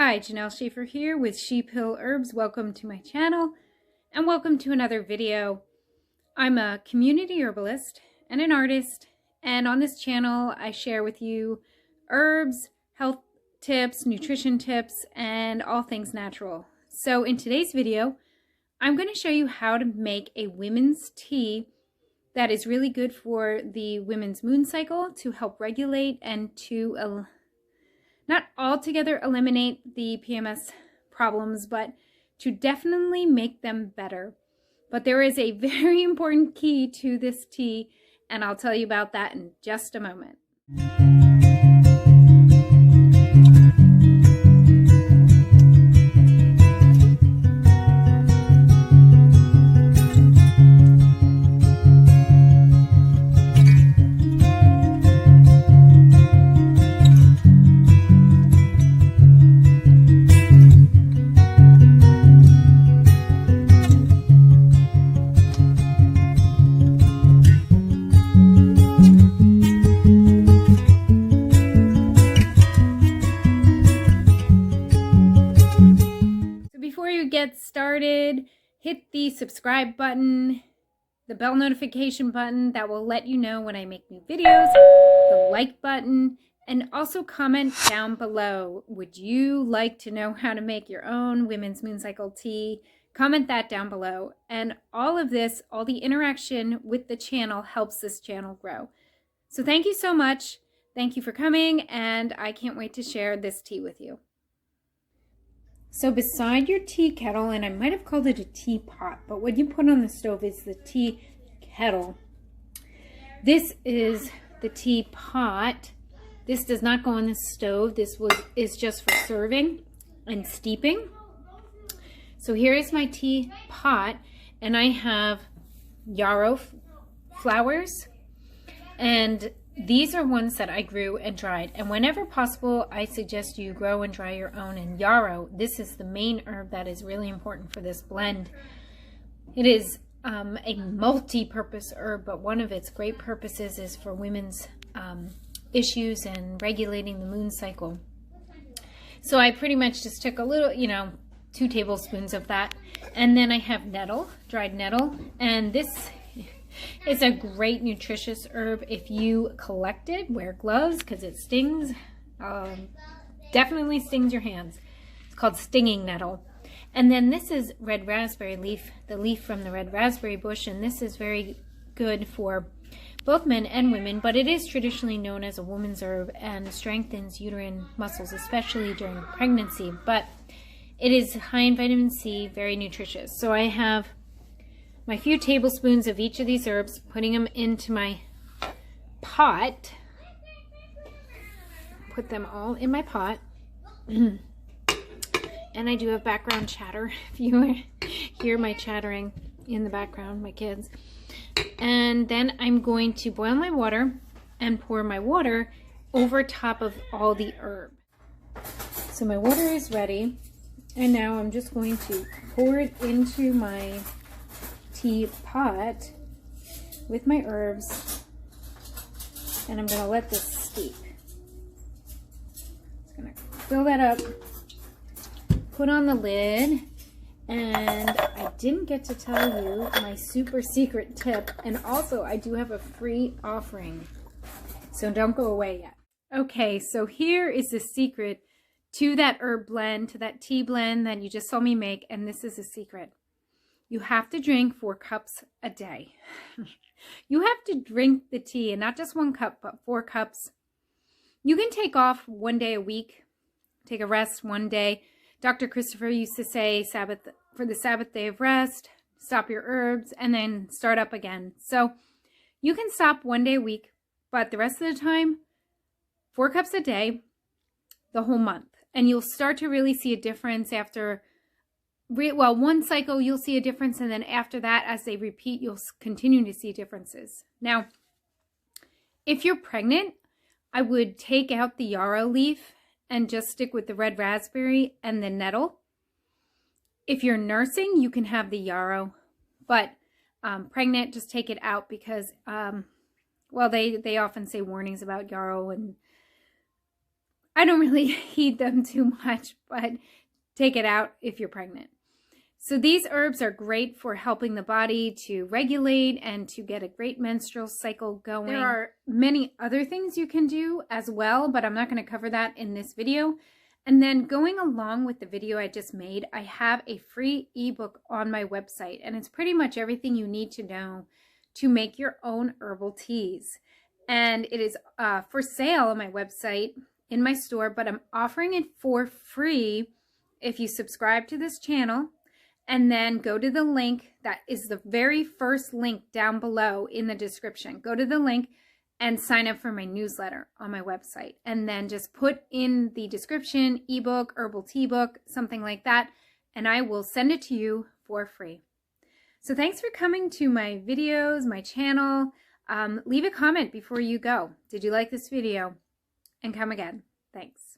Hi, Janelle Schaefer here with Sheep Hill Herbs. Welcome to my channel and welcome to another video. I'm a community herbalist and an artist, and on this channel I share with you herbs, health tips, nutrition tips, and all things natural. So in today's video, I'm going to show you how to make a women's tea that is really good for the women's moon cycle to help regulate and to not altogether eliminate the PMS problems, but to definitely make them better. But there is a very important key to this tea, and I'll tell you about that in just a moment. Get started, hit the subscribe button, the bell notification button that will let you know when I make new videos, the like button, and also comment down below. Would you like to know how to make your own women's moon cycle tea? Comment that down below. And all of this, all the interaction with the channel helps this channel grow. So thank you so much. Thank you for coming, and I can't wait to share this tea with you. So beside your tea kettle, and I might have called it a teapot, but what you put on the stove is the tea kettle. This is the teapot. This does not go on the stove. This is just for serving and steeping. So here is my teapot, and I have yarrow flowers, and these are ones that I grew and dried, and whenever possible, I suggest you grow and dry your own. And yarrow, this is the main herb that is really important for this blend. It is a multi-purpose herb, but one of its great purposes is for women's issues and regulating the moon cycle. So I pretty much just took a little, 2 tablespoons of that, and then I have nettle, dried nettle, and this it's a great nutritious herb. If you collect it, wear gloves because it stings. Definitely stings your hands. It's called stinging nettle. And then this is red raspberry leaf, the leaf from the red raspberry bush, and this is very good for both men and women, but it is traditionally known as a woman's herb and strengthens uterine muscles, especially during pregnancy. But it is high in vitamin C, very nutritious. So I have my few tablespoons of each of these herbs, putting them into my pot. Put them all in my pot. And I do have background chatter, if you hear my chattering in the background, my kids. And then I'm going to boil my water and pour my water over top of all the herb. So my water is ready, and now I'm just going to pour it into my teapot with my herbs, and I'm going to let this steep. Just going to fill that up, put on the lid, and I didn't get to tell you my super secret tip, and also I do have a free offering, so don't go away yet. Okay, so here is the secret to that herb blend, to that tea blend that you just saw me make, and this is a secret. You have to drink 4 cups a day. You have to drink the tea, and not just 1 cup, but 4 cups. You can take off 1 day a week, take a rest 1 day. Dr. Christopher used to say for the Sabbath day of rest, stop your herbs, and then start up again. So you can stop 1 day a week, but the rest of the time, 4 cups a day, the whole month. And you'll start to really see a difference after 1 cycle, you'll see a difference, and then after that, as they repeat, you'll continue to see differences. Now, if you're pregnant, I would take out the yarrow leaf and just stick with the red raspberry and the nettle. If you're nursing, you can have the yarrow, but pregnant, just take it out because, they often say warnings about yarrow, and I don't really eat them too much, but take it out if you're pregnant. So these herbs are great for helping the body to regulate and to get a great menstrual cycle going. There are many other things you can do as well, but I'm not going to cover that in this video. And then going along with the video I just made, I have a free ebook on my website, and it's pretty much everything you need to know to make your own herbal teas. And it is for sale on my website in my store, but I'm offering it for free if you subscribe to this channel. And then go to the link that is the very first link down below in the description. Go to the link and sign up for my newsletter on my website. And then just put in the description, ebook, herbal tea book, something like that, and I will send it to you for free. So thanks for coming to my videos, my channel. Leave a comment before you go. Did you like this video? And come again. Thanks.